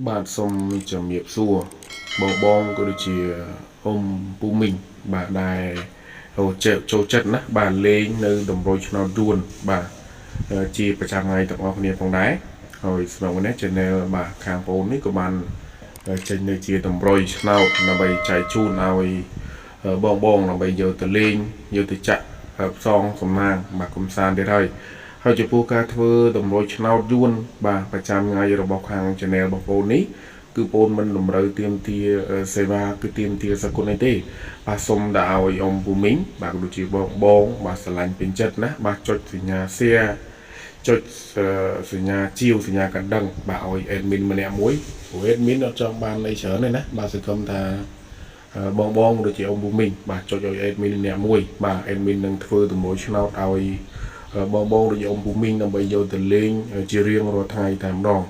បាទសូមជំរាបសួរបងក៏ដូចជាអ៊ំពូមីងបាទដែលចូលចិត្តណាបាទលេងនៅតម្រុយឆ្នោតយួនបាទជាប្រចាំថ្ងៃទាំងអស់គ្នាផងដែរហើយស្នងនេះ channel បាទខាងបងនេះក៏បានចេញនៅជាតម្រុយឆ្នោតដើម្បីចែកជូនឲ្យបងដើម្បីយកទៅលេងយកទៅចាក់ផ្សងសំណាងបាទកំសាន្តទៀតហើយចំពោះការធ្វើតម្រុយឆ្នោតយួនបាទប្រចាំថ្ងៃរបស់ខាង channel របស់បងនេះគឺបងមិនតម្រូវទាមទារសេវាគឺទាមទារសកលនេះទេបាទសូមដាក់ឲ្យអ៊ំពូមីងបាទដូចជាបងបាទស្រឡាញ់ពេញចិត្តណាបាទចុចសញ្ញា share ចុចសញ្ញាជាវសញ្ញាកណ្ដឹងបាទឲ្យ admin ម្នាក់មួយព្រោះ admin អត់ចង់បានអីច្រើនទេណាបាទសង្ឃឹមថាបងដូចជាអ៊ំពូមីងបាទចុចឲ្យ admin ម្នាក់មួយបាទ admin នឹងធ្វើតម្រុយឆ្នោតឲ្យបងដូចជាអ៊ំពូមីងដើម្បីយកទៅលេងជារៀងរាល់ថ្ងៃតែម្ដង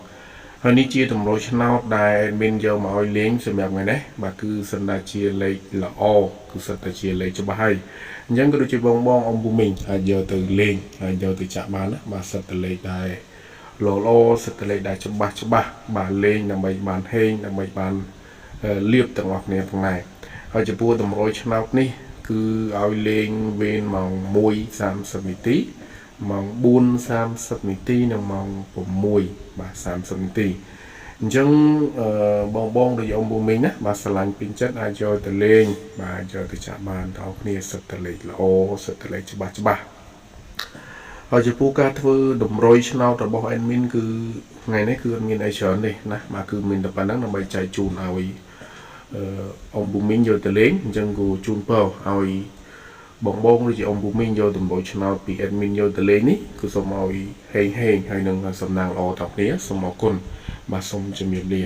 ហើយនេះជាតម្រុយឆ្នោតដែល admin យកមកឲ្យលេងសម្រាប់ថ្ងៃនេះបាទគឺសិនតែជាលេខល្អគឺសិនតែជាលេខច្បាស់ហើយអញ្ចឹងក៏ដូចជាបងអ៊ំពូមីងអាចយកទៅលេងហើយយកទៅចាក់បានណាបាទសិតតែលេខដែលល្អសិតតែលេខដែលច្បាស់បាទលេងដើម្បីបានហេងដើម្បីបានលៀបទាំងអស់គ្នាផងដែរហើយចំពោះតម្រុយឆ្នោតនេះគឺឲ្យលេងវេនម៉ោង 1:30 នាទីម៉ោង 4:30 នាទីនិងម៉ោង 6 បាទ 30 នាទីអញ្ចឹងបងដូចអ៊ំពូមីងណាបាទស្រឡាញ់ពេញចិត្តអាចយកទៅលេងបាទយកទៅចាក់បានទាំងអស់គ្នាសិតតែលេខល្អសិតតែលេខច្បាស់ហើយចំពោះការធ្វើតម្រុយឆ្នោតរបស់ admin គឺថ្ងៃនេះគឺអត់មានអីច្រើនទេណាបាទគឺមានតែប៉ុណ្្នឹងដើម្បីចែកជូនឲ្យអ៊ំពូមីងយកទៅលេងអញ្ចឹងគូជូនពរឲ្យបងឬជាអ៊ំពូមីងយកតម្រុយឆ្នោតពី admin យកទៅលេងនេះគឺសូមឲ្យហេងហើយនឹងសំណាងល្អដល់គ្នាសូមអរគុណបាទសូមជំរាបលា